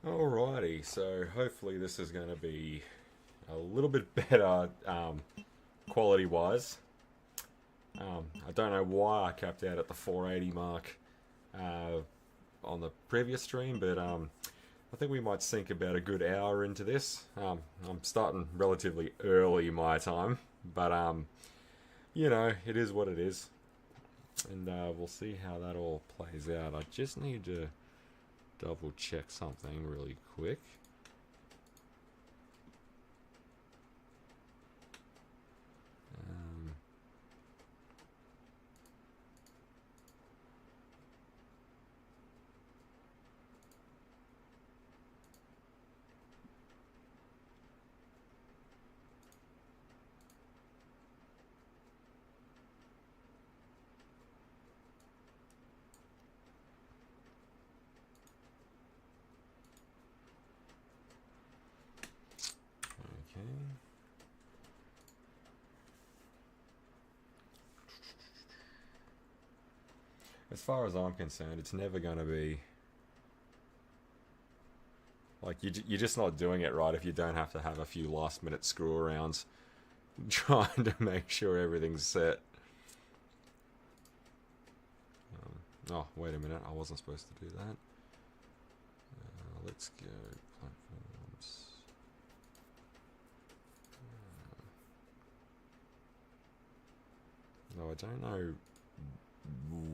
Alrighty, so hopefully this is going to be a little bit better quality wise. I don't know why I capped out at the 480 mark on the previous stream, but I think we might sink about a good hour into this. I'm starting relatively early my time, but you know, it is what it is, and we'll see how that all plays out. I just need to double check something really quick. Okay. As far as I'm concerned, it's never going to be like you're just not doing it right if you don't have to have a few last minute screw arounds trying to make sure everything's set. Oh, wait a minute, I wasn't supposed to do that. Let's go platforms. No, I don't know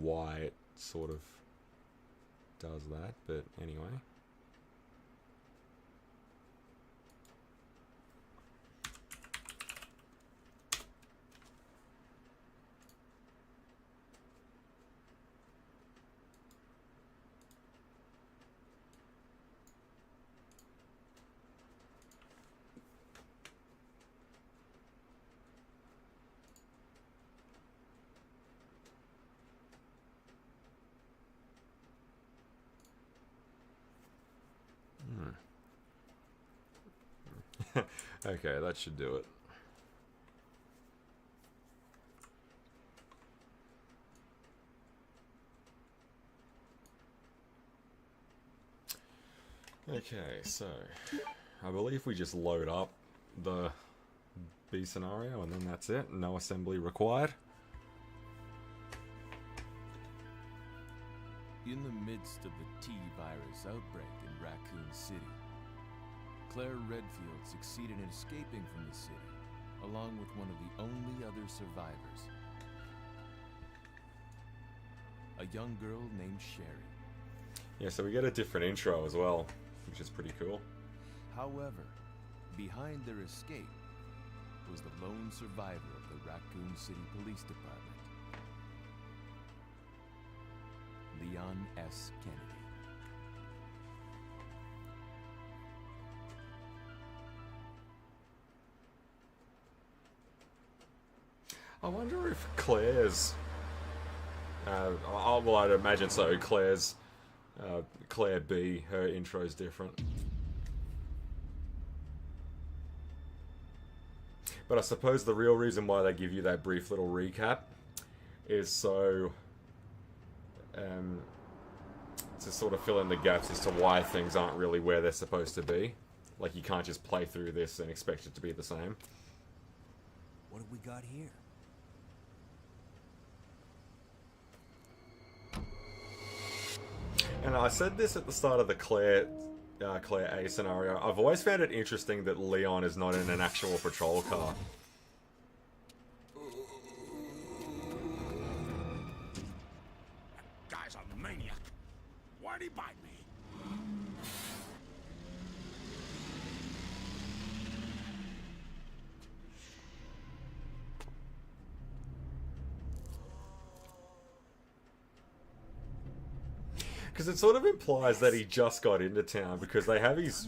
why it sort of does that, but anyway. Okay, that should do it. Okay, so I believe we just load up the B scenario and then that's it. No assembly required. In the midst of the T-virus outbreak in Raccoon City, Claire Redfield succeeded in escaping from the city, along with one of the only other survivors, a young girl named Sherry. Yeah, so we get a different intro as well, which is pretty cool. However, behind their escape was the lone survivor of the Raccoon City Police Department, Leon S. Kennedy. I wonder if Claire's... well, I'd imagine so. Claire's... Claire B, her intro's different. But I suppose the real reason why they give you that brief little recap is so... to sort of fill in the gaps as to why things aren't really where they're supposed to be. Like, you can't just play through this and expect it to be the same. What have we got here? And I said this at the start of the ClaireA scenario. I've always found it interesting that Leon is not in an actual patrol car. That guy's a maniac. Why'd he bite me? Because it sort of implies that he just got into town because they have his...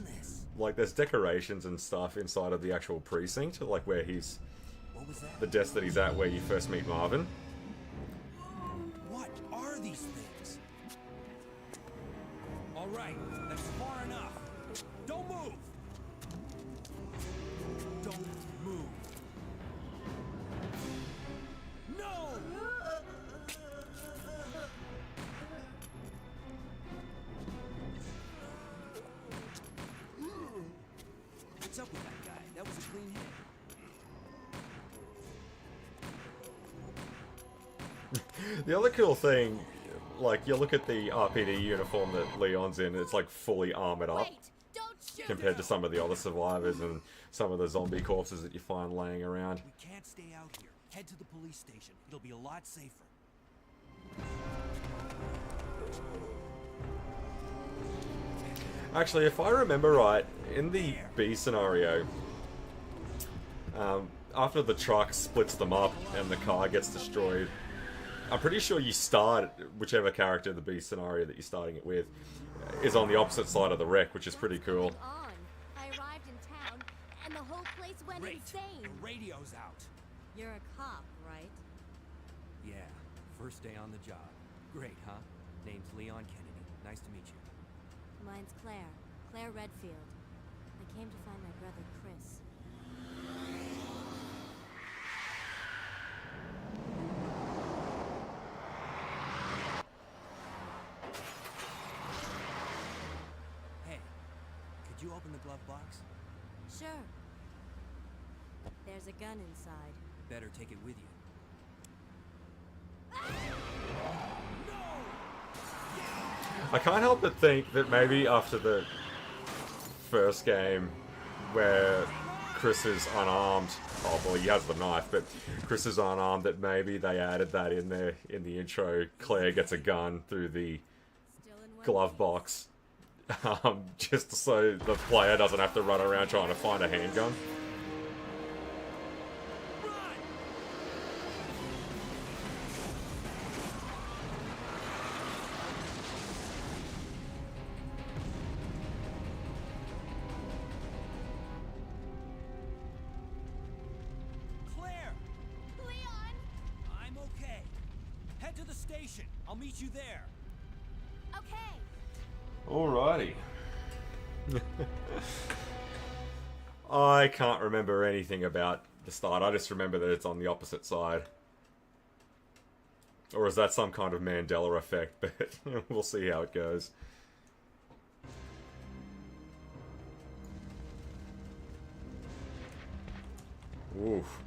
Like, there's decorations and stuff inside of the actual precinct, like where he's... What was that? The desk that he's at where you first meet Marvin. What are these things? All right, that's far enough. Don't move. Don't move. No! What's up with that guy? That was a clean hit. The other cool thing, like, you look at the R.P.D. uniform that Leon's in, it's like fully armored up Wait! Don't shoot! compared to some of the other survivors and some of the zombie corpses that you find laying around. We can't stay out here. Head to the police station. It'll be a lot safer. Actually, if I remember right, in the B scenario, after the truck splits them up and the car gets destroyed, I'm pretty sure you start, whichever character in the B scenario that you're starting it with, is on the opposite side of the wreck, which is pretty cool. On. I arrived in town, and the whole place went Great. insane. The radio's out. You're a cop, right? Yeah, first day on the job. Great, huh? Name's Leon Kennedy. Nice to meet you. Mine's Claire. Claire Redfield. I came to find my brother, Chris. Hey, could you open the glove box? Sure. There's a gun inside. Better take it with you. I can't help but think that maybe after the first game where Chris is unarmed, oh well, he has the knife, but Chris is unarmed, that maybe they added that in there in the intro. Claire gets a gun through the Still in one glove piece. box, just so the player doesn't have to run around trying to find a handgun. Claire! Leon! I'm okay. Head to the station. I'll meet you there. Okay. Alrighty. I can't remember anything about the start. I just remember that it's on the opposite side. Or is that some kind of Mandela effect? But we'll see how it goes. Oof.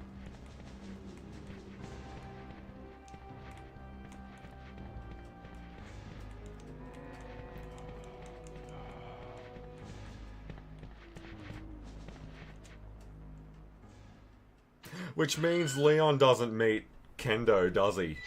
Which means Leon doesn't meet Kendo, does he?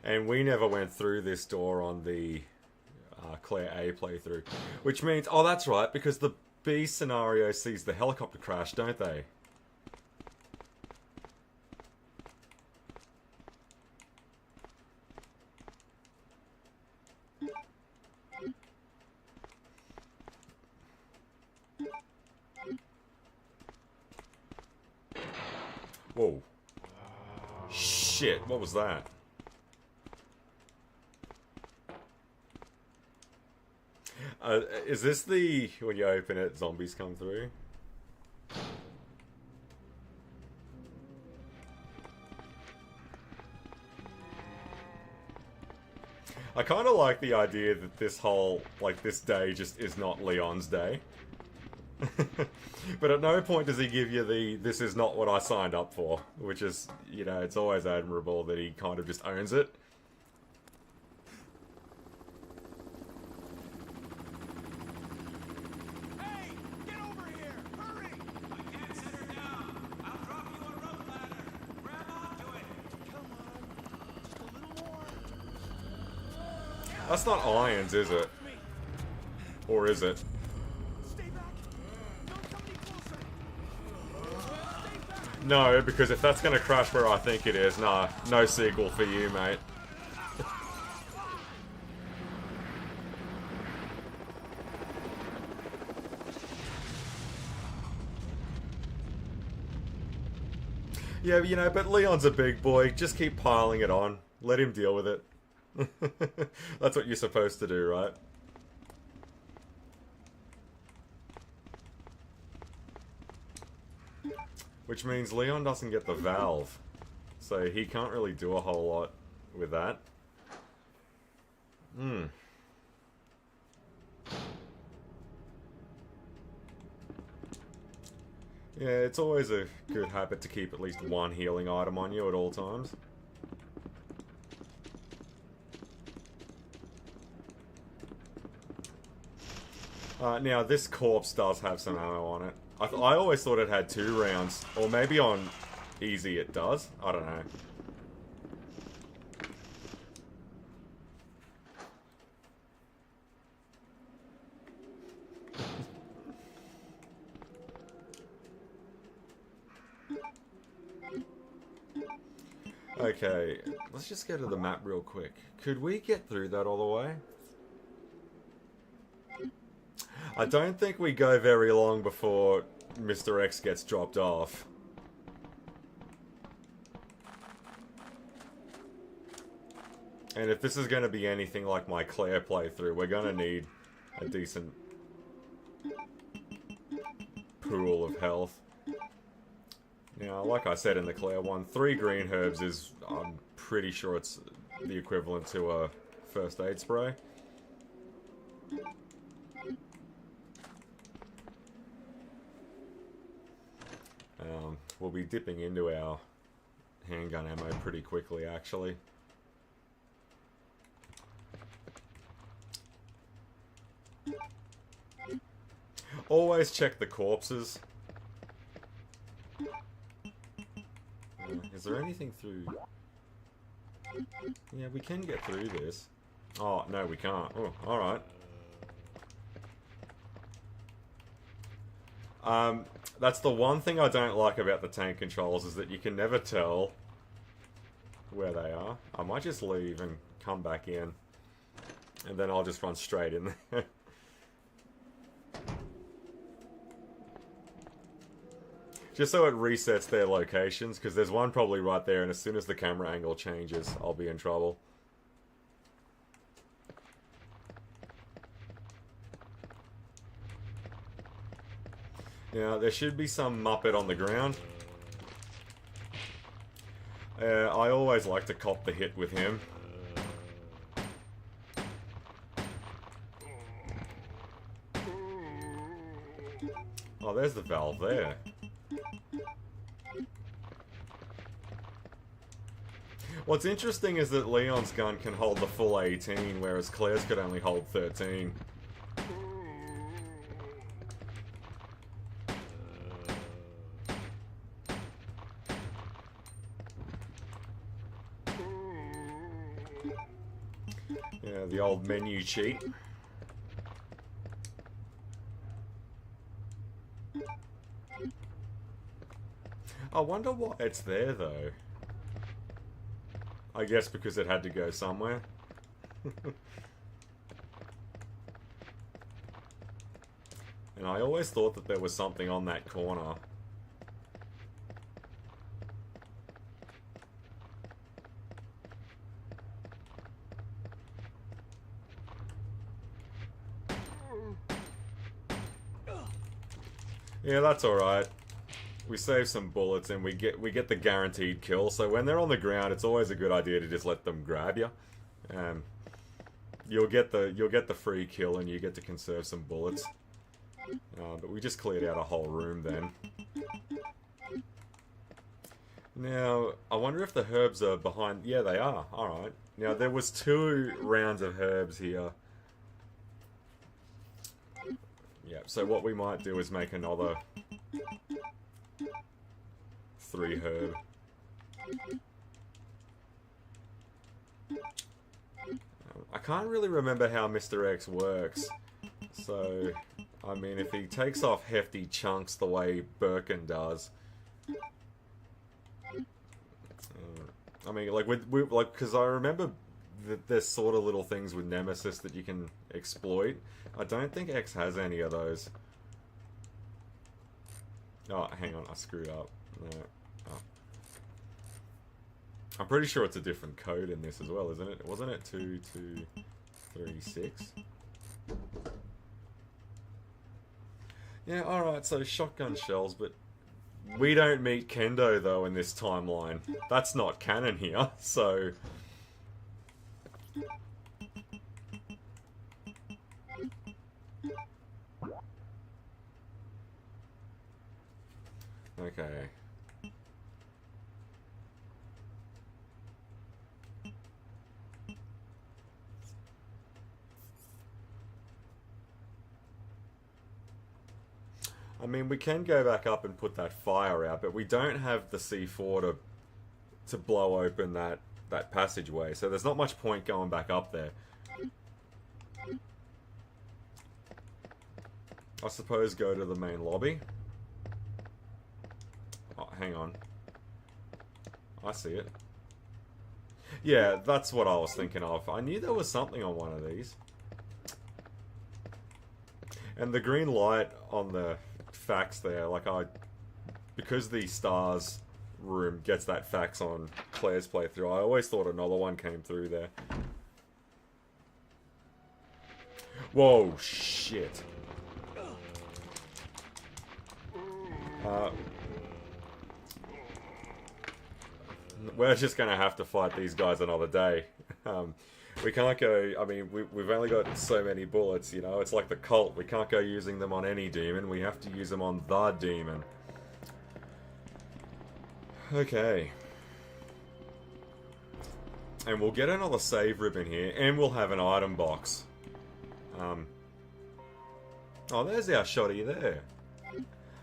And we never went through this door on the ClaireA playthrough. Which means... Oh, that's right, because the B scenario sees the helicopter crash, don't they? Whoa. Shit, what was that? Is this the... when you open it, zombies come through? I kind of like the idea that this whole, like, this day just is not Leon's day. But at no point does he give you the, this is not what I signed up for. Which is, you know, it's always admirable that he kind of just owns it. Hey! Get over here! Hurry! I can't set her down. I'll drop you a rope ladder. Grab onto it. Come on. Just a little more. That's not irons, is it? Or is it? Stay back. Don't come any closer. Stay back. No, because if that's gonna crash where I think it is, nah, no sequel for you, mate. Yeah, you know, but Leon's a big boy. Just keep piling it on. Let him deal with it. That's what you're supposed to do, right? Which means Leon doesn't get the valve. So he can't really do a whole lot with that. Hmm. Yeah, it's always a good habit to keep at least one healing item on you at all times. Now, this corpse does have some ammo on it. I always thought it had 2 rounds. Or maybe on easy it does. I don't know. Okay, let's just go to the map real quick. Could we get through that all the way? I don't think we go very long before Mr. X gets dropped off. And if this is going to be anything like my Claire playthrough, we're going to need a decent pool of health. Now, like I said in the Claire one, 3 green herbs is, I'm pretty sure it's the equivalent to a first aid spray. We'll be dipping into our handgun ammo pretty quickly, actually. Always check the corpses. Is there anything through... Yeah, we can get through this. Oh, no, we can't. Oh, alright. That's the one thing I don't like about the tank controls, is that you can never tell where they are. I might just leave and come back in. And then I'll just run straight in there. Just so it resets their locations, because there's one probably right there, and as soon as the camera angle changes, I'll be in trouble. Now, there should be some Muppet on the ground. I always like to cop the hit with him. Oh, there's the valve there. What's interesting is that Leon's gun can hold the full 18, whereas Claire's could only hold 13. Yeah, the old menu cheat. I wonder why it's there, though. I guess because it had to go somewhere. And I always thought that there was something on that corner. Yeah, that's alright. We save some bullets and we get the guaranteed kill. So when they're on the ground, it's always a good idea to just let them grab you. You'll get the free kill and you get to conserve some bullets. But we just cleared out a whole room then. Now, I wonder if the herbs are behind... Yeah, they are. Alright. Now, there was 2 rounds of herbs here. Yeah, so what we might do is make another 3 herb. I can't really remember how Mr. X works. So, I mean, if he takes off hefty chunks the way Birkin does... I mean, like, because I remember that there's sort of little things with Nemesis that you can exploit. I don't think X has any of those. Oh, hang on, I screwed up. No. Oh. I'm pretty sure it's a different code in this as well, isn't it? Wasn't it 2236? Yeah, alright, so shotgun shells, but we don't meet Kendo, though, in this timeline. That's not canon here, so... Okay. I mean, we can go back up and put that fire out, but we don't have the C4 to blow open that passageway, so there's not much point going back up there. I suppose go to the main lobby. Oh, hang on. I see it. Yeah, that's what I was thinking of. I knew there was something on one of these. And the green light on the fax there, like because the S.T.A.R.S room gets that fax on Claire's playthrough, I always thought another one came through there. Whoa, shit. We're just gonna have to fight these guys another day. We can't go, I mean, we've only got so many bullets, you know, it's like the cult. We can't go using them on any demon, we have to use them on the demon. Okay. And we'll get another save ribbon here, and we'll have an item box. Oh, there's our shotty there.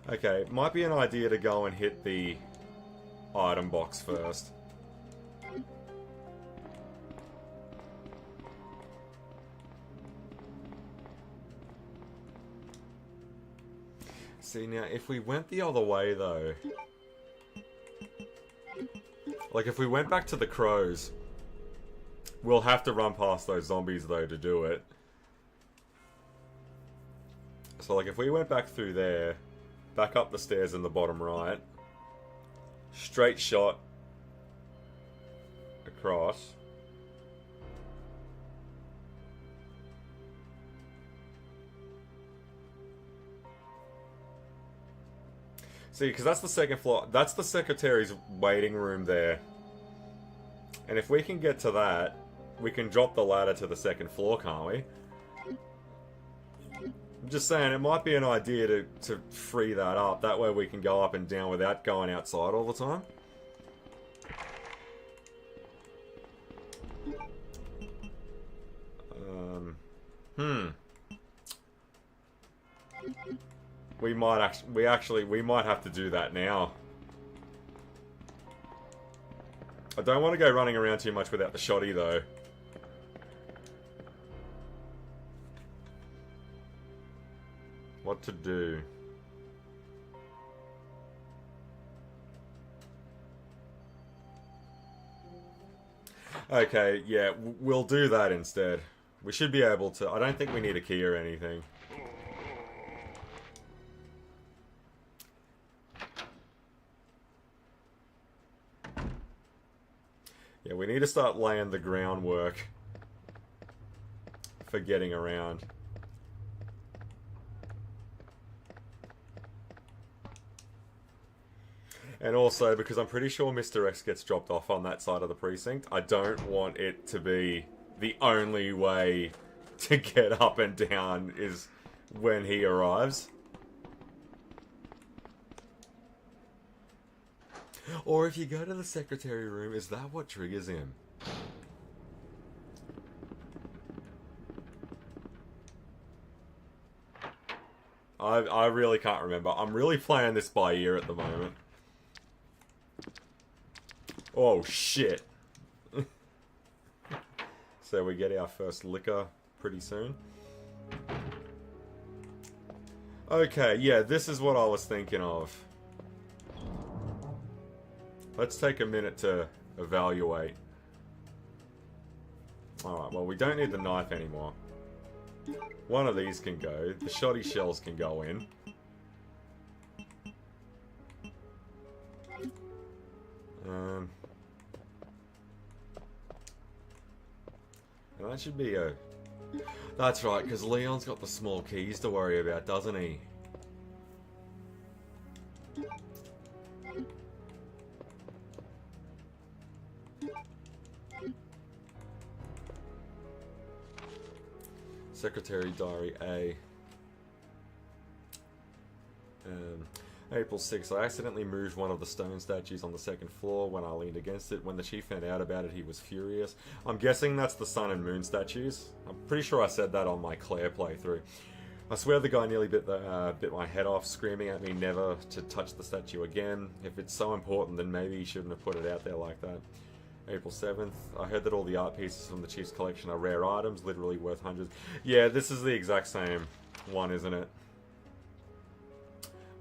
Okay, might be an idea to go and hit the item box first. See, now, if we went the other way, though... Like, if we went back to the crows... We'll have to run past those zombies, though, to do it. So, like, if we went back through there... Back up the stairs in the bottom right... Straight shot... Across... See, because that's the second floor. That's the secretary's waiting room there. And if we can get to that, we can drop the ladder to the second floor, can't we? I'm just saying, it might be an idea to free that up. That way we can go up and down without going outside all the time. We might have to do that now. I don't want to go running around too much without the shotty, though. What to do? Okay, yeah, we'll do that instead. We should be able to... I don't think we need a key or anything. Yeah, we need to start laying the groundwork for getting around. And also, because I'm pretty sure Mr. X gets dropped off on that side of the precinct, I don't want it to be the only way to get up and down is when he arrives. Or if you go to the secretary room, is that what triggers him? I really can't remember. I'm really playing this by ear at the moment. Oh, shit. So we get our first liquor pretty soon. Okay, yeah, this is what I was thinking of. Let's take a minute to evaluate. Alright, well, we don't need the knife anymore. One of these can go. The shotty shells can go in. That should be a... That's right, because Leon's got the small keys to worry about, doesn't he? Secretary Diary A. April 6th, I accidentally moved one of the stone statues on the second floor when I leaned against it. When the chief found out about it, he was furious. I'm guessing that's the sun and moon statues. I'm pretty sure I said that on my Claire playthrough. I swear the guy nearly bit my head off, screaming at me never to touch the statue again. If it's so important, then maybe he shouldn't have put it out there like that. April 7th, I heard that all the art pieces from the chief's collection are rare items, literally worth hundreds. Yeah, this is the exact same one, isn't it?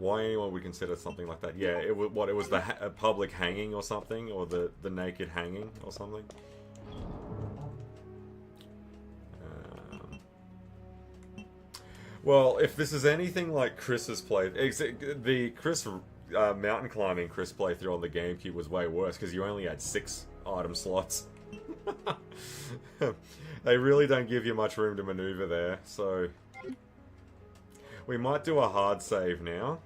Why anyone would consider something like that? Yeah, it was the public hanging or something, or the naked hanging or something. Well, if this is anything like Chris's play, the Chris mountain climbing Chris playthrough on the GameCube was way worse because you only had 6 item slots. They really don't give you much room to maneuver there, so we might do a hard save now.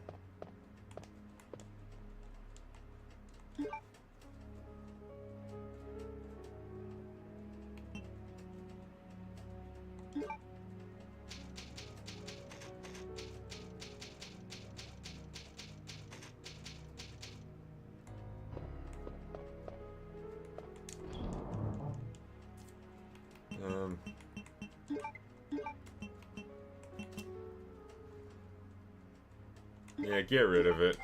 Yeah, get rid of it.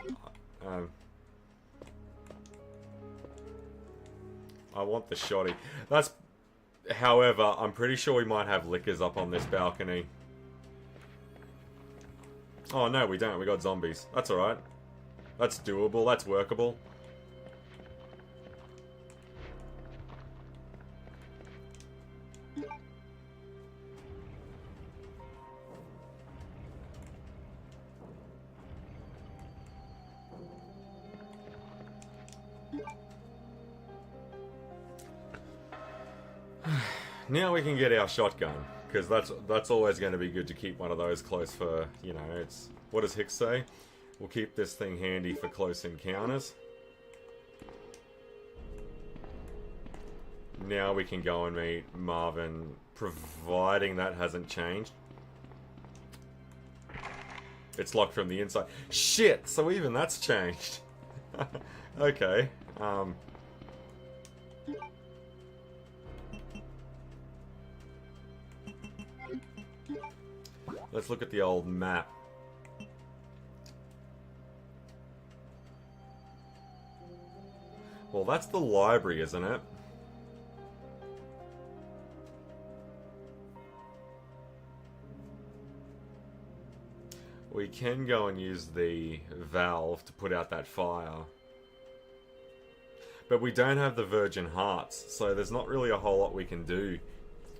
I want the shoddy. That's... However, I'm pretty sure we might have lickers up on this balcony. Oh, no, we don't. We got zombies. That's alright. That's doable. That's workable. Now we can get our shotgun, because that's always going to be good to keep one of those close for, you know, it's... What does Hicks say? We'll keep this thing handy for close encounters. Now we can go and meet Marvin, providing that hasn't changed. It's locked from the inside. Shit! So even that's changed. Okay. Let's look at the old map. Well, that's the library, isn't it? We can go and use the valve to put out that fire. But we don't have the Virgin Hearts, so there's not really a whole lot we can do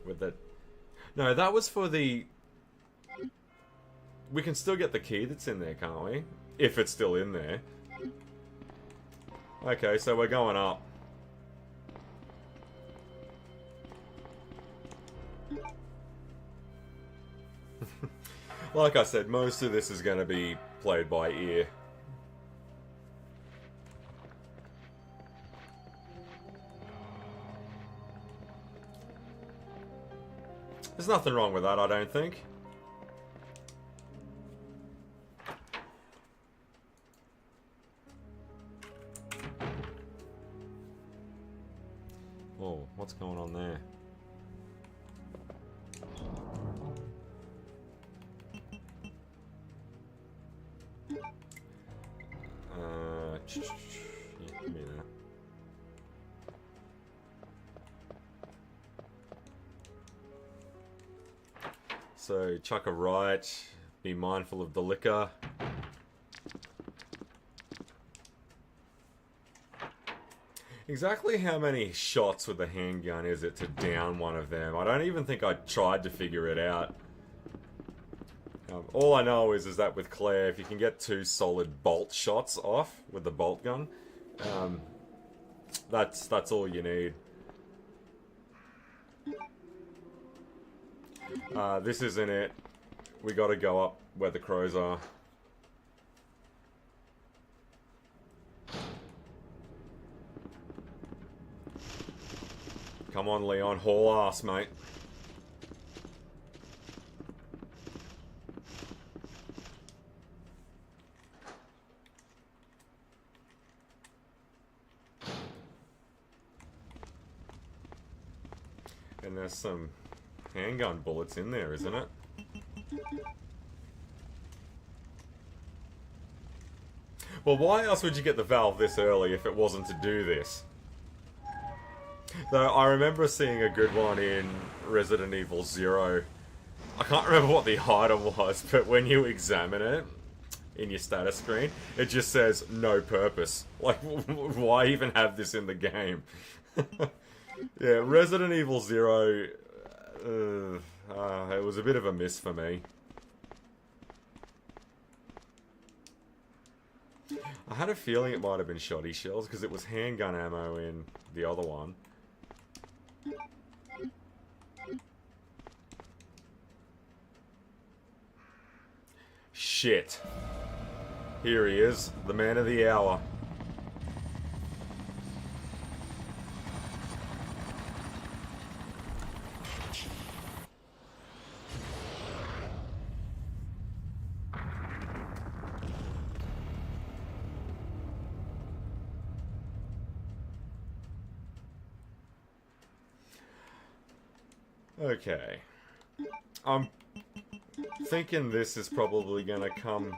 with it. No, that was for the... We can still get the key that's in there, can't we? If it's still in there. Okay, so we're going up. Like I said, most of this is going to be played by ear. There's nothing wrong with that, I don't think. Oh, what's going on there? Yeah, give me that. So, chuck a right, be mindful of the liquor. Exactly how many shots with the handgun is it to down one of them? I don't even think I tried to figure it out. All I know is that with Claire, if you can get 2 solid bolt shots off with the bolt gun, that's all you need. This isn't it. We gotta go up where the crows are. Come on, Leon. Haul ass, mate. And there's some handgun bullets in there, isn't it? Well, why else would you get the valve this early if it wasn't to do this? Though I remember seeing a good one in Resident Evil 0. I can't remember what the item was, but when you examine it in your status screen, it just says no purpose. Like, why even have this in the game? Yeah, Resident Evil 0, it was a bit of a miss for me. I had a feeling it might have been shoddy shells because it was handgun ammo in the other one. Shit. Here he is, the man of the hour. Okay. I'm thinking this is probably gonna come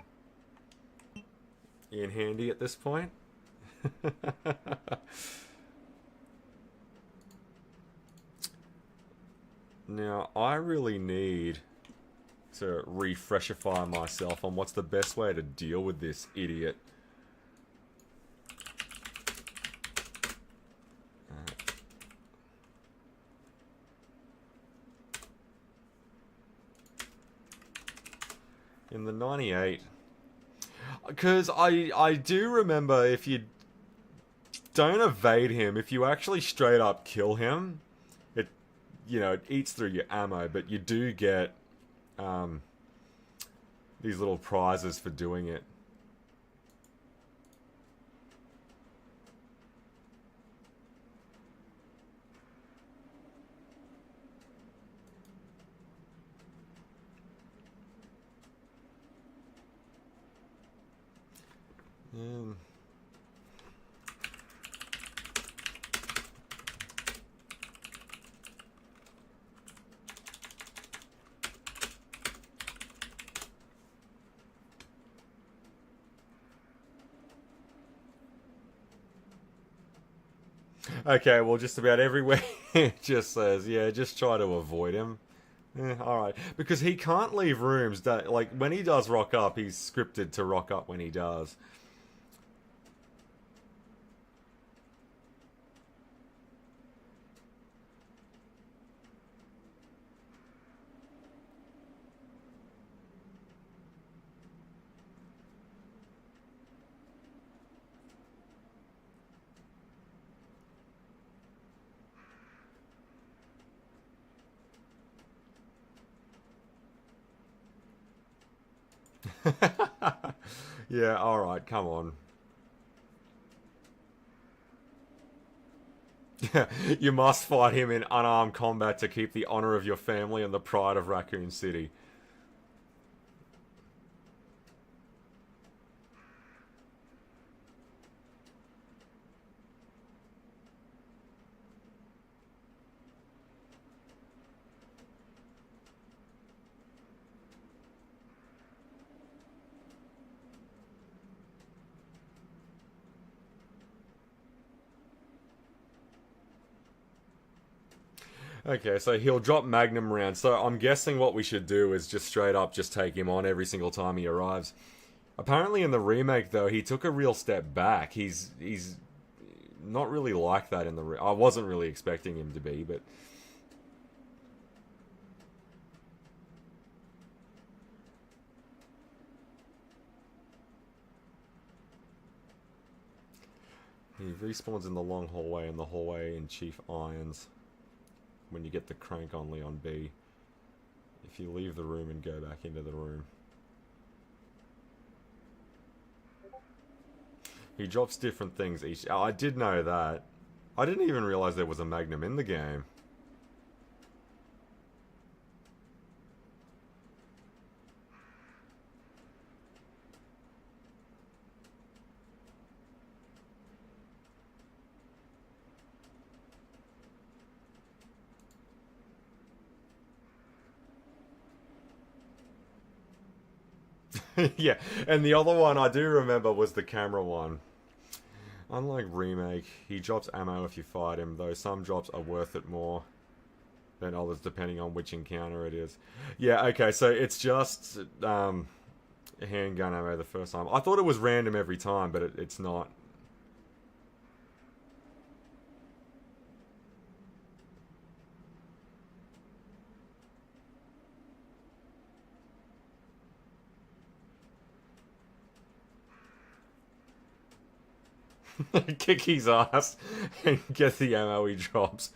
in handy at this point. Now, I really need to refreshify myself on what's the best way to deal with this idiot. In the 98. Because I do remember if you don't evade him, if you actually straight up kill him, it, you know, it eats through your ammo, but you do get these little prizes for doing it. Okay, well, just about everywhere it just says, yeah, just try to avoid him. Alright. Because he can't leave rooms. Like, when he does rock up, he's scripted to rock up when he does. Yeah, alright, come on. You must fight him in unarmed combat to keep the honor of your family and the pride of Raccoon City. Okay, so he'll drop Magnum rounds. So I'm guessing what we should do is just straight up just take him on every single time he arrives. Apparently in the remake, though, he took a real step back. He's not really like that in the... I wasn't really expecting him to be, but... He respawns in the long hallway and the hallway in Chief Irons when you get the crank on LeonB. if you leave the room and go back into the room. He drops different things each... Oh, I did know that. I didn't even realize there was a Magnum in the game. Yeah, and the other one I do remember was the camera one. Unlike Remake, he drops ammo if you fight him, though some drops are worth it more than others depending on which encounter it is. Yeah, okay, so it's just handgun ammo the first time. I thought it was random every time, but it's not. Kick his ass and get the ammo he drops.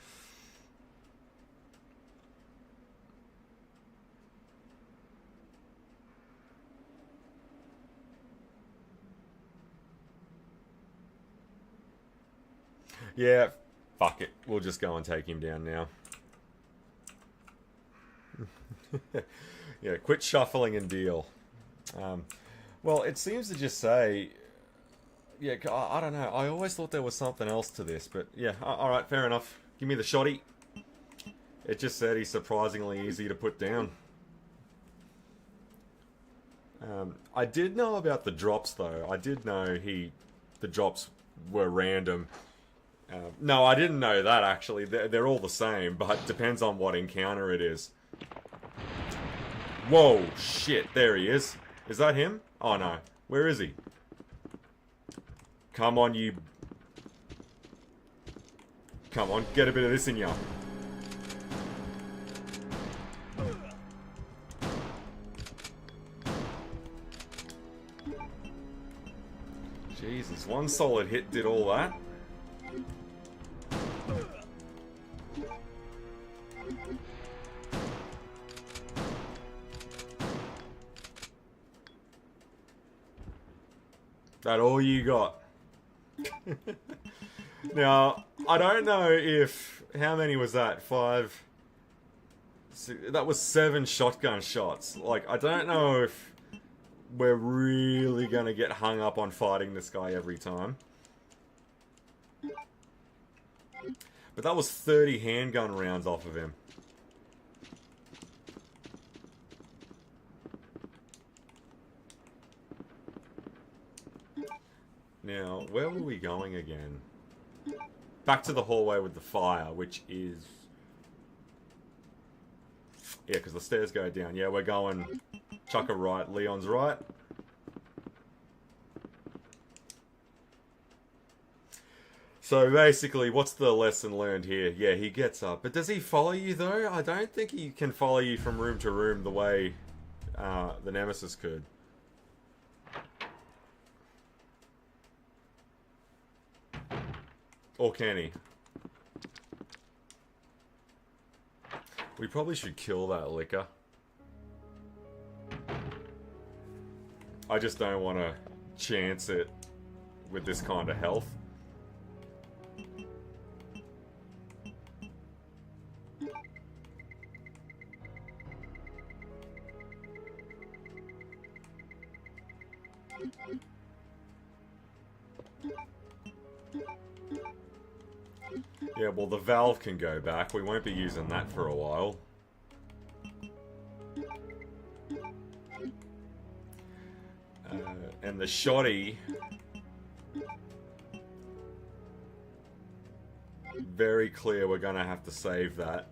Yeah, fuck it. We'll just go and take him down now. Yeah, quit shuffling and deal. Well, it seems to just say... Yeah, I don't know. I always thought there was something else to this, but yeah, alright, fair enough. Give me the shotty. It just said he's surprisingly easy to put down. I did know about the drops, though. I did know the drops were random. No, I didn't know that, actually. They're all the same, but depends on what encounter it is. Whoa, shit, there he is. Is that him? Oh, no. Where is he? Come on, you... Come on, get a bit of this in ya. Jesus, one solid hit did all that. That all you got? Now, I don't know if... How many was that? 5... That was 7 shotgun shots. Like, I don't know if we're really gonna get hung up on fighting this guy every time. But that was 30 handgun rounds off of him. Now, where were we going again? Back to the hallway with the fire, which is... Yeah, because the stairs go down. Yeah, we're going... Chucker right, Leon's right. So basically, what's the lesson learned here? Yeah, he gets up. But does he follow you, though? I don't think he can follow you from room to room the way the Nemesis could. Or can he? We probably should kill that liquor. I just don't want to chance it with this kind of health. Yeah, well, the valve can go back. We won't be using that for a while. And the shotty... Very clear we're gonna have to save that.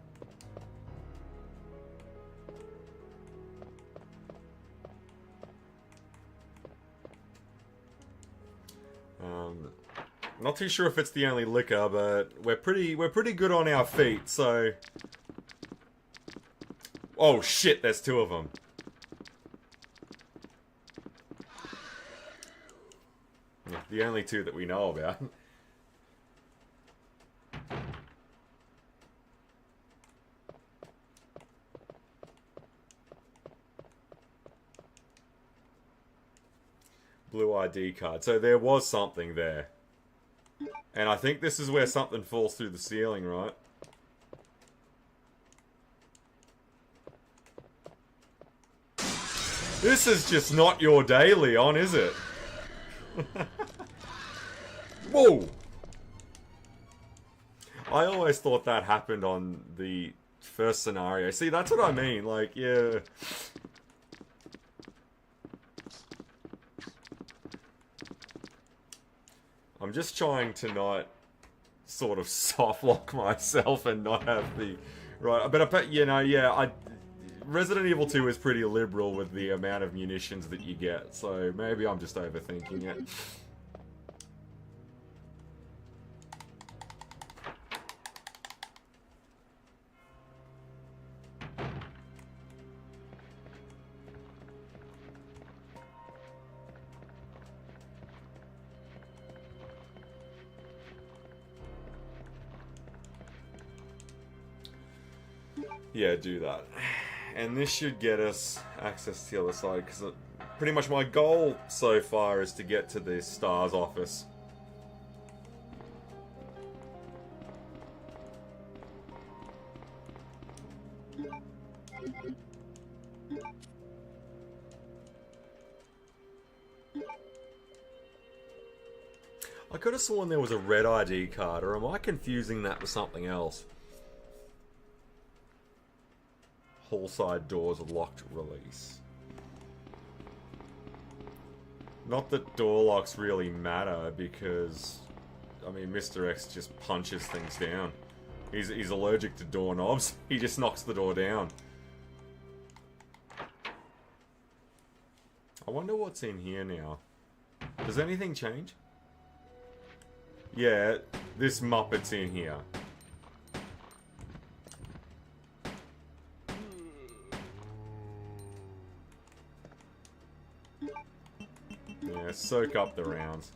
Not too sure if it's the only liquor, but we're pretty good on our feet, so... Oh shit, there's 2 of them. Yeah, the only 2 that we know about. Blue ID card. So there was something there. And I think this is where something falls through the ceiling, right? This is just not your day, Leon, is it? Whoa! I always thought that happened on the first scenario. See, that's what I mean. Like, yeah. I'm just trying to not sort of soft lock myself and not have the right. But I bet, you know, yeah, Resident Evil 2 is pretty liberal with the amount of munitions that you get, so maybe I'm just overthinking it. Yeah, do that. And this should get us access to the other side, because pretty much my goal so far is to get to the S.T.A.R.S office. I could have sworn there was a red ID card, or am I confusing that with something else? Hall side doors locked release. Not that door locks really matter, because I mean Mr. X just punches things down. He's allergic to doorknobs. He just knocks the door down. I wonder what's in here now. Does anything change? Yeah, this Muppet's in here. Yeah, soak up the rounds.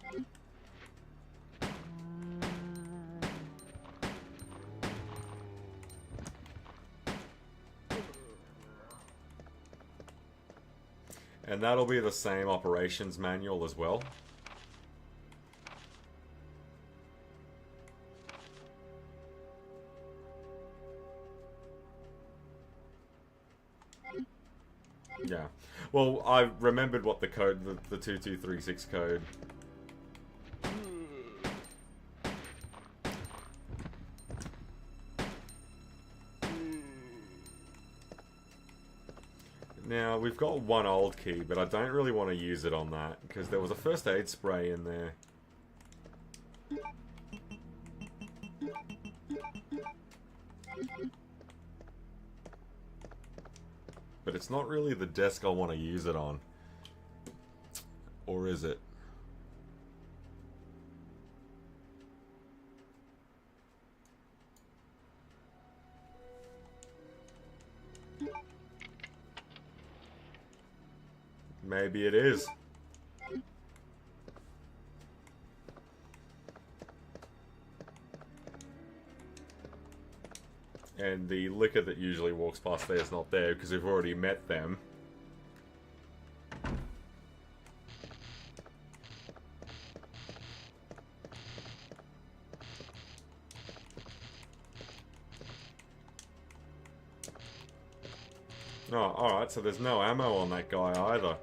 And that'll be the same operations manual as well. Yeah. Well, I remembered what the code, the 2236 code. Now, we've got one old key, but I don't really want to use it on that, because there was a first aid spray in there. But it's not really the desk I want to use it on. Or is it? Maybe it is. And the liquor that usually walks past there is not there because we've already met them. Oh, alright, so there's no ammo on that guy either.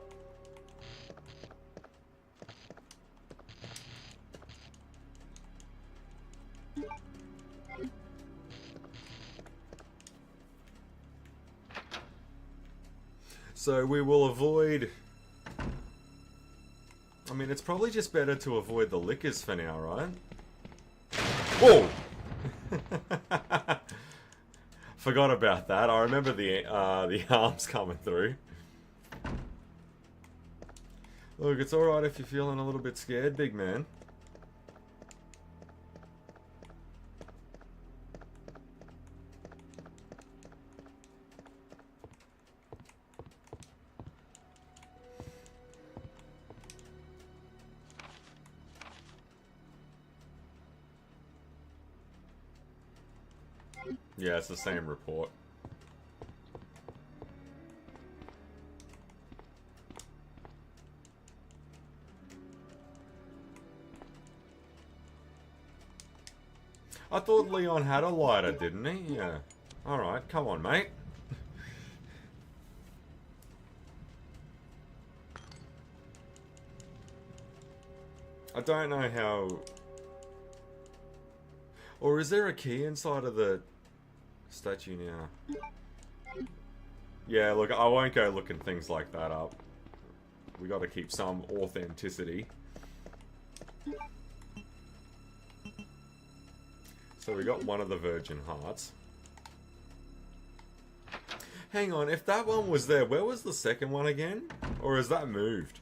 So we will avoid... I mean, it's probably just better to avoid the liquors for now, right? Whoa! Forgot about that. I remember the arms coming through. Look, it's alright if you're feeling a little bit scared, big man. Yeah, it's the same report. I thought Leon had a lighter, didn't he? Yeah. Alright, come on, mate. I don't know how... Or is there a key inside of the statue now? Yeah, look, I won't go looking things like that up. We gotta keep some authenticity. So we got one of the Virgin Hearts. Hang on, if that one was there, where was the second one again? Or has that moved?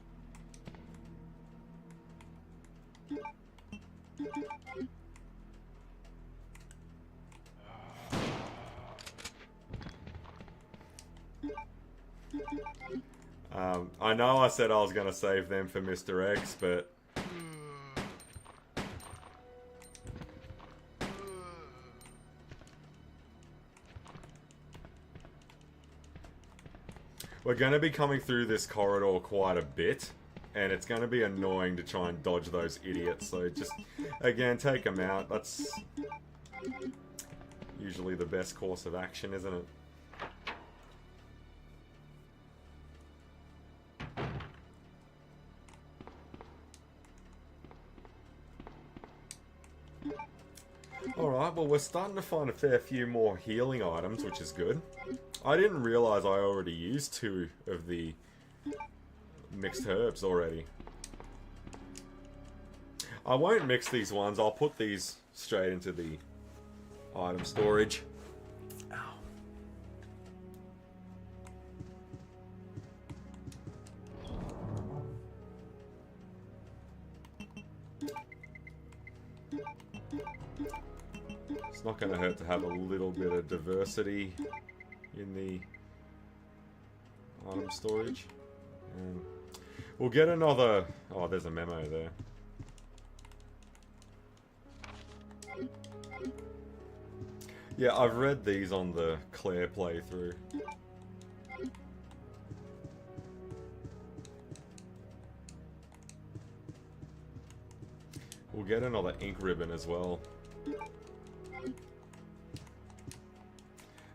I know I said I was going to save them for Mr. X, but... We're going to be coming through this corridor quite a bit, and it's going to be annoying to try and dodge those idiots, so just, again, take them out. That's usually the best course of action, isn't it? Alright, well we're starting to find a fair few more healing items, which is good. I didn't realise I already used 2 of the mixed herbs already. I won't mix these ones, I'll put these straight into the item storage. Ow. It's not going to hurt to have a little bit of diversity in the item storage. We'll get another... Oh, there's a memo there. Yeah, I've read these on the Claire playthrough. We'll get another ink ribbon as well.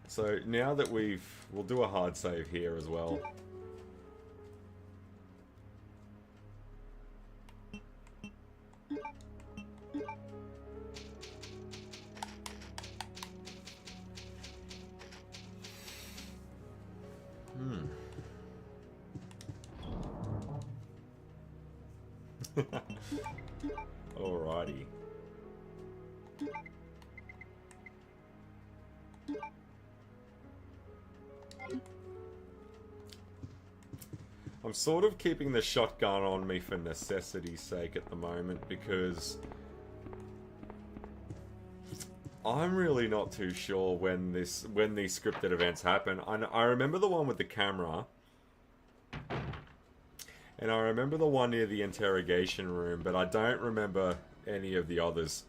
So now that we'll do a hard save here as well. Alrighty. I'm sort of keeping the shotgun on me for necessity's sake at the moment because I'm really not too sure when these scripted events happen. I remember the one with the camera, and I remember the one near the interrogation room, but I don't remember any of the others.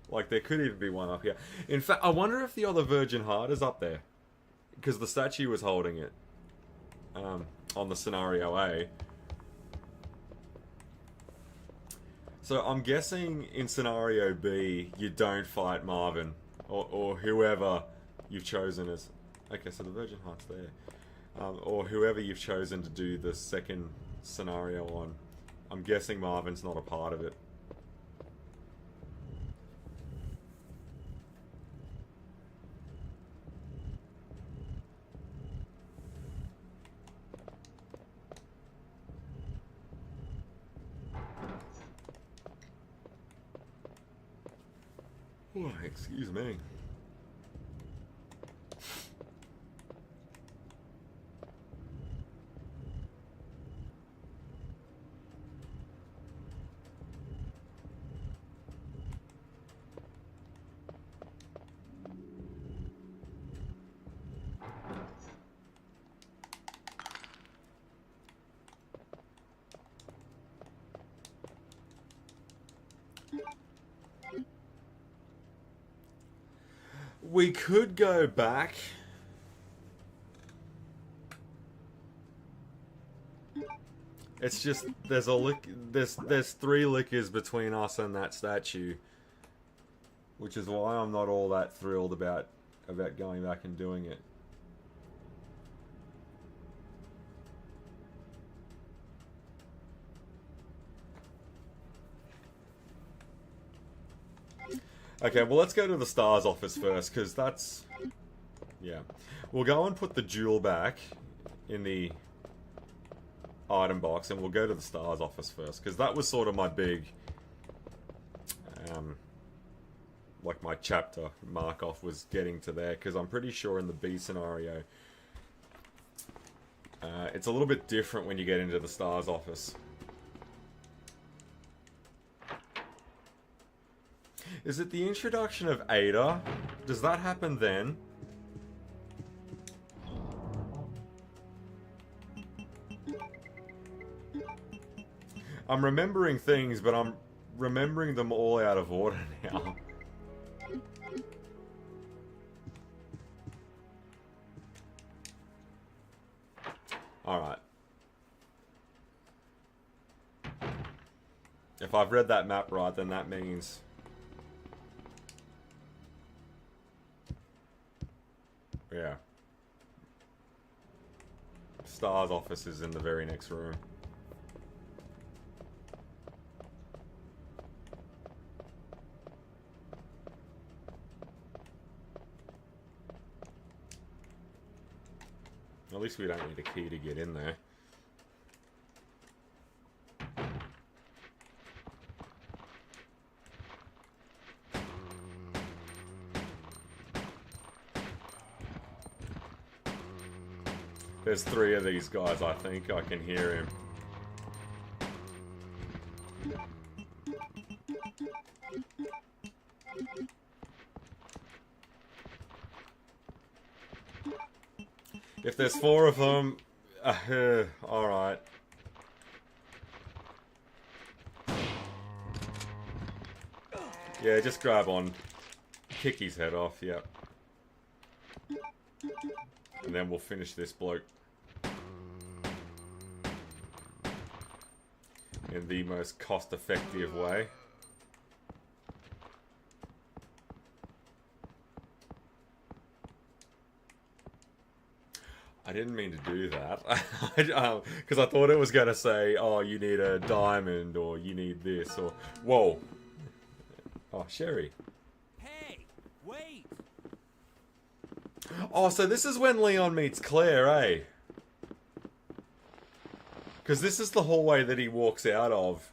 Like, there could even be one up here. In fact, I wonder if the other Virgin Heart is up there. Because the statue was holding it. On the Scenario A. So I'm guessing in Scenario B, you don't fight Marvin. Or whoever you've chosen as... Okay, so the Virgin Heart's there. Or whoever you've chosen to do the second scenario on. I'm guessing Marvin's not a part of it. Oh, excuse me. We could go back. It's just there's a lick. There's 3 lickers between us and that statue, which is why I'm not all that thrilled about going back and doing it. Okay, well let's go to the S.T.A.R.S office first, because that's... Yeah. We'll go and put the jewel back in the item box, and we'll go to the S.T.A.R.S office first, because that was sort of my big... like my chapter mark-off was getting to there, because I'm pretty sure in the B scenario... it's a little bit different when you get into the S.T.A.R.S office. Is it the introduction of Ada? Does that happen then? I'm remembering things, but I'm remembering them all out of order now. Alright. If I've read that map right, then that means... Yeah. S.T.A.R.S office is in the very next room. At least we don't need a key to get in there. There's 3 of these guys, I think. I can hear him. If there's 4 of them... alright. Yeah, just grab on. Kick his head off, yep. And then we'll finish this bloke. In the most cost-effective way. I didn't mean to do that. Because I thought it was going to say, oh, you need a diamond, or you need this, or... Whoa. Oh, Sherry. Hey, wait! Oh, so this is when Leon meets Claire, eh? Because this is the hallway that he walks out of.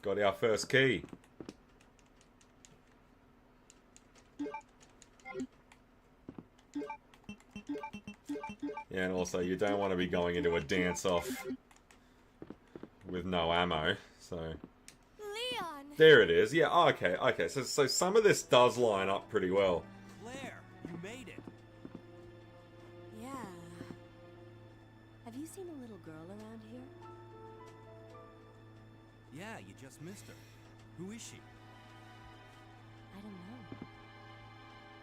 Got our first key. Yeah, and also you don't want to be going into a dance-off with no ammo, so... Leon! There it is. Yeah, oh, okay, okay. So some of this does line up pretty well. Claire, you made it. Yeah. Have you seen a little girl around here? Yeah, you just missed her. Who is she? I don't know.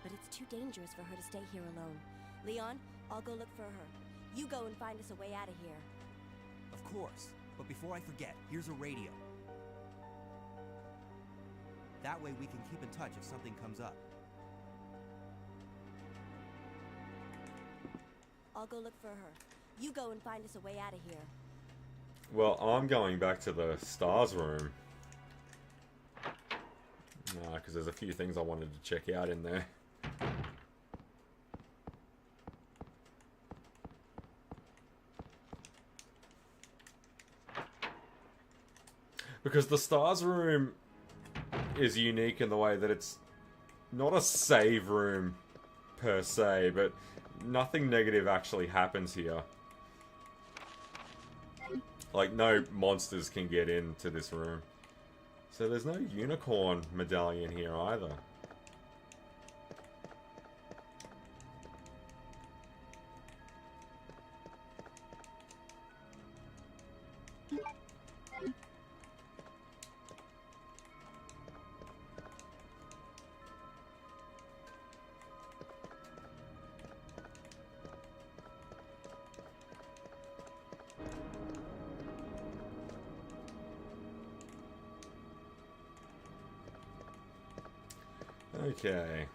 But it's too dangerous for her to stay here alone. Leon, I'll go look for her. You go and find us a way out of here. Of course. But before I forget, here's a radio. That way we can keep in touch if something comes up. I'll go look for her. You go and find us a way out of here. Well, I'm going back to the S.T.A.R.S room. Because there's a few things I wanted to check out in there. Because the S.T.A.R.S room is unique in the way that it's not a save room per se, but nothing negative actually happens here. Like, no monsters can get into this room. So there's no unicorn medallion here either. Okay.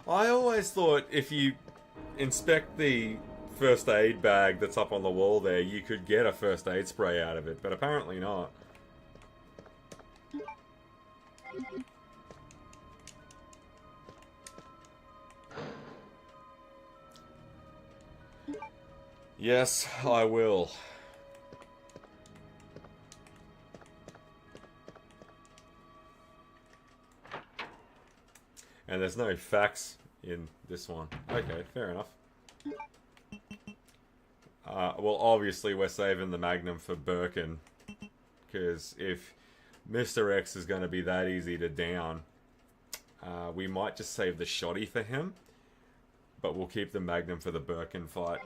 I always thought if you inspect the first aid bag that's up on the wall there, you could get a first aid spray out of it, but apparently not. Yes, I will. And there's no facts in this one. Okay, fair enough. Well, obviously we're saving the Magnum for Birkin, because if Mr. X is going to be that easy to down, we might just save the shotty for him, but we'll keep the Magnum for the Birkin fight.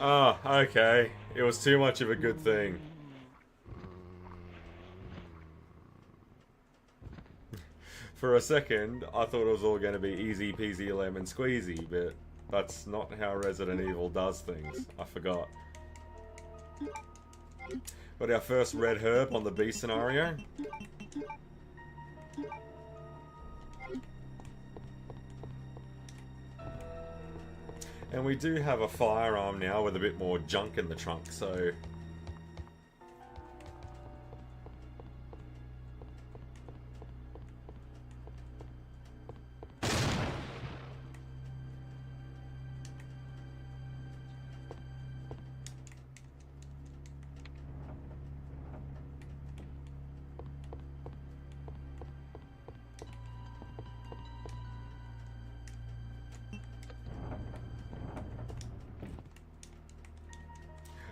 Ah, okay. It was too much of a good thing. For a second, I thought it was all going to be easy peasy lemon squeezy, but that's not how Resident Evil does things. I forgot. Got our first red herb on the B scenario. And we do have a firearm now with a bit more junk in the trunk, so...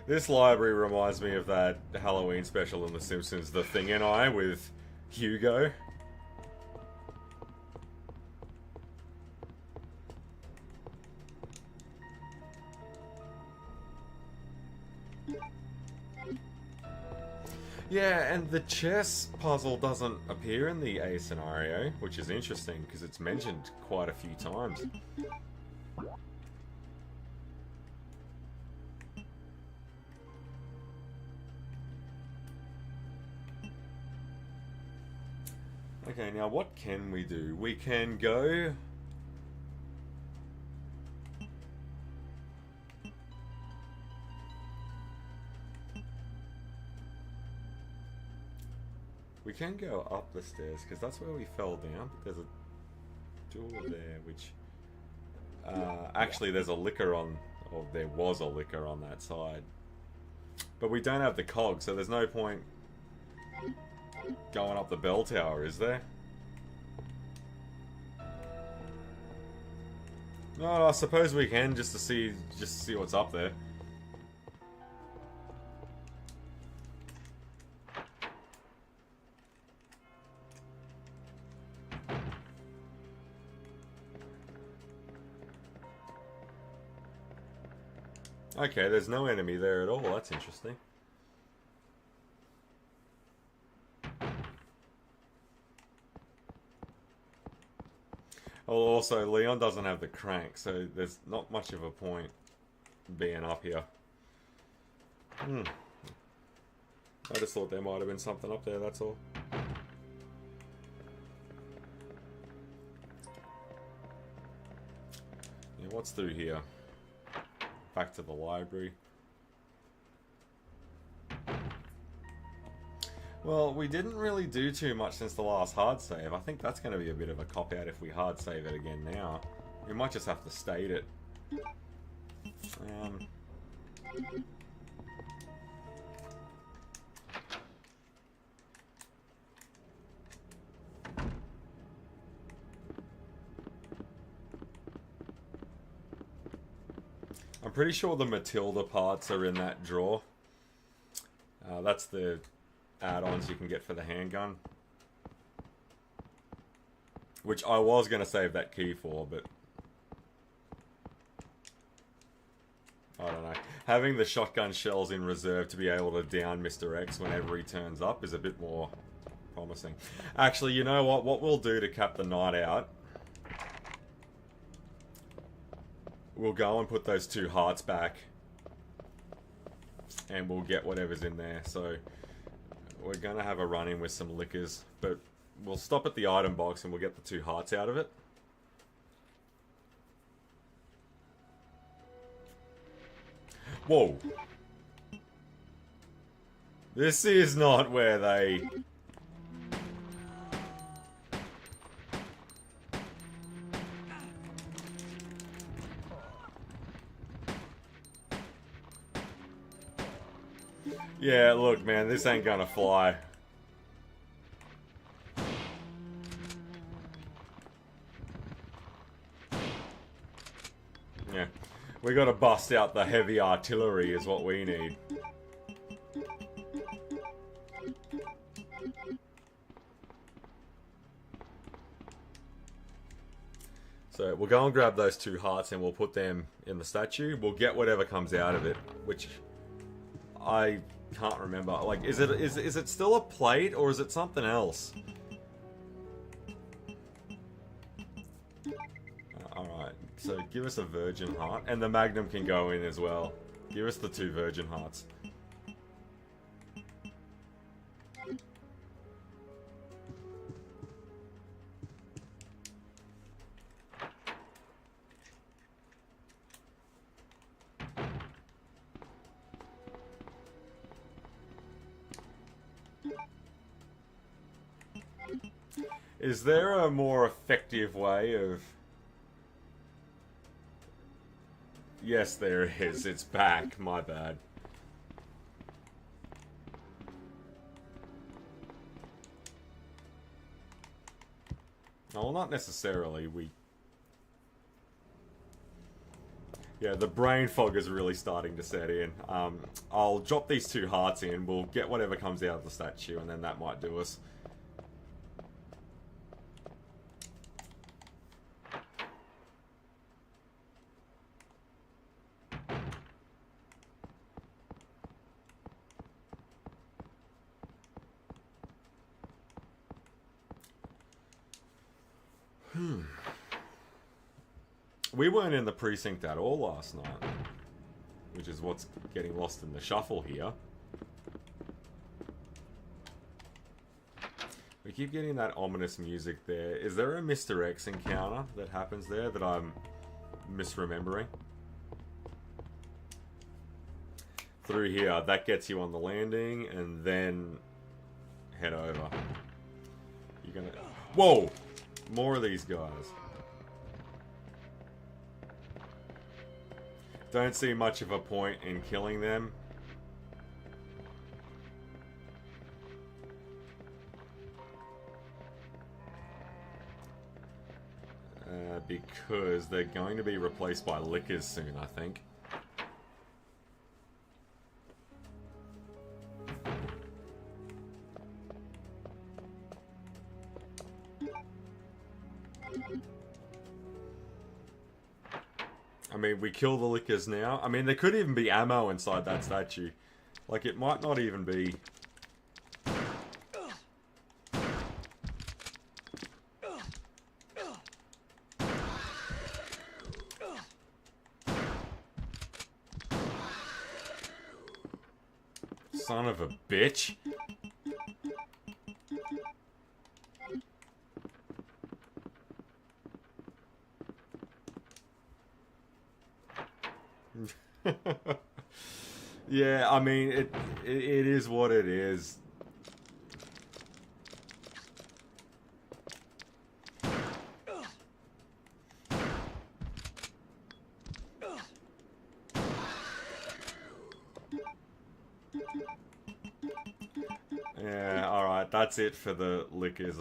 This library reminds me of that Halloween special in The Simpsons, The Thing and I, with Hugo. Yeah, and the chess puzzle doesn't appear in the A scenario, which is interesting because it's mentioned quite a few times. Okay, now what can we do? We can go... We can go up the stairs, because that's where we fell down. But there's a door there, which... actually, there's a liquor on... Or there was a liquor on that side. But we don't have the cog, so there's no point... going up the bell tower, is there? No, I suppose we can just to see what's up there. Okay, there's no enemy there at all. That's interesting. Well, also, Leon doesn't have the crank, so there's not much of a point being up here. I just thought there might have been something up there, that's all. Yeah, what's through here? Back to the library. Well, we didn't really do too much since the last hard save. I think that's going to be a bit of a cop-out if we hard save it again now. We might just have to state it. I'm pretty sure the Matilda parts are in that drawer. That's the add-ons you can get for the handgun. Which I was going to save that key for, but... I don't know. Having the shotgun shells in reserve to be able to down Mr. X whenever he turns up is a bit more promising. Actually, you know what? What we'll do to cap the night out... We'll go and put those 2 hearts back. And we'll get whatever's in there. So, we're going to have a run-in with some liquors. But we'll stop at the item box and we'll get the 2 hearts out of it. Whoa. This is not where they... Yeah, look, man, this ain't gonna fly. Yeah, we gotta bust out the heavy artillery is what we need. So we'll go and grab those 2 hearts and we'll put them in the statue. We'll get whatever comes out of it, which I can't remember. Like, is it still a plate or is it something else? Alright, so give us a virgin heart. And the magnum can go in as well. Give us the 2 virgin hearts. Is there a more effective way of... Yes, there is. It's back. My bad. No, well, not necessarily. Yeah, the brain fog is really starting to set in. I'll drop these 2 hearts in. We'll get whatever comes out of the statue, and then that might do us. We weren't in the precinct at all last night, which is what's getting lost in the shuffle here. We keep getting that ominous music there. Is there a Mr. X encounter that happens there that I'm misremembering? Through here, that gets you on the landing, and then head over. You're gonna... Whoa! More of these guys. Don't see much of a point in killing them. Because they're going to be replaced by liquors soon, I think. I mean, we kill the liquors now. I mean, there could even be ammo inside that statue. Like, it might not even be... Son of a bitch. Yeah, I mean, it is what it is. Yeah, alright, that's it for the liquors.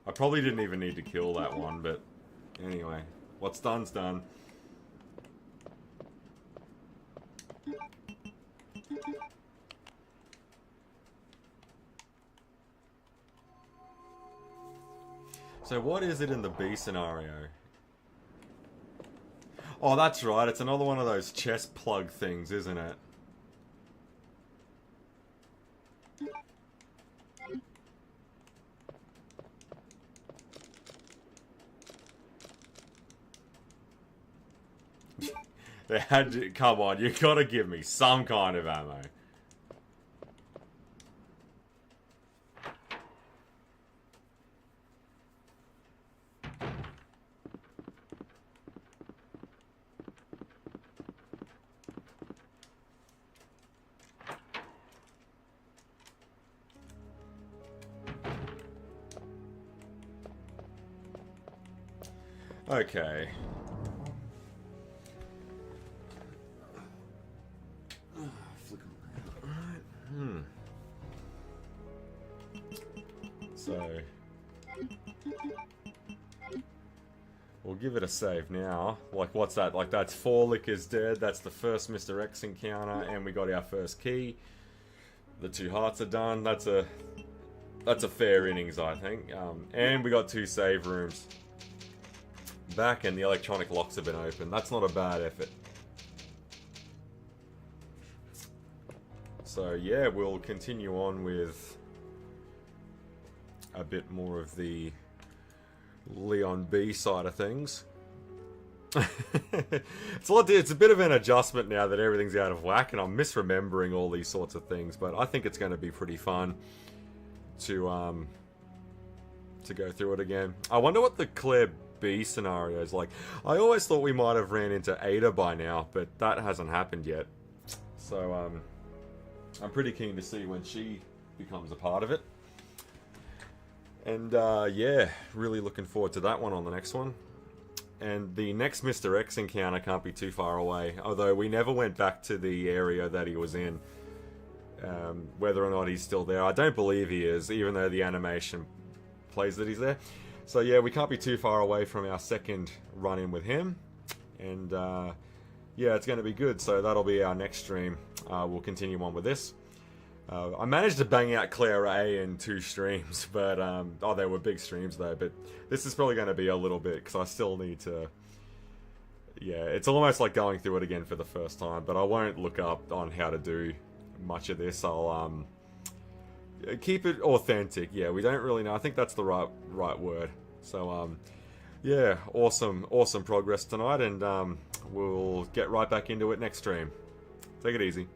I probably didn't even need to kill that one, but anyway, what's done's done. So what is it in the B scenario? Oh, that's right. It's another one of those chest plug things, isn't it? They had to, come on, you gotta give me some kind of ammo. Okay. So we'll give it a save now. Like, what's that? Like, that's 4 liquors dead. That's the first Mr. X encounter, and we got our first key. The 2 hearts are done. That's a fair innings, I think. And we got 2 save rooms back, and the electronic locks have been opened. That's not a bad effort. So yeah, we'll continue on with a bit more of the LeonB side of things. It's a bit of an adjustment now that everything's out of whack, and I'm misremembering all these sorts of things. But I think it's going to be pretty fun to go through it again. I wonder what the ClaireB scenario is like. I always thought we might have ran into Ada by now, but that hasn't happened yet. So I'm pretty keen to see when she becomes a part of it. And yeah, really looking forward to that one on the next one. And the next Mr. X encounter can't be too far away, although we never went back to the area that he was in. Whether or not he's still there, I don't believe he is, even though the animation plays that he's there. So yeah, we can't be too far away from our second run-in with him. And yeah, it's going to be good, so that'll be our next stream. We'll continue on with this. I managed to bang out ClaireA in 2 streams, but oh, they were big streams though. But this is probably going to be a little bit, because I still need to. Yeah, it's almost like going through it again for the first time. But I won't look up on how to do much of this. I'll keep it authentic. Yeah, we don't really know. I think that's the right word. So yeah, awesome progress tonight, and we'll get right back into it next stream. Take it easy.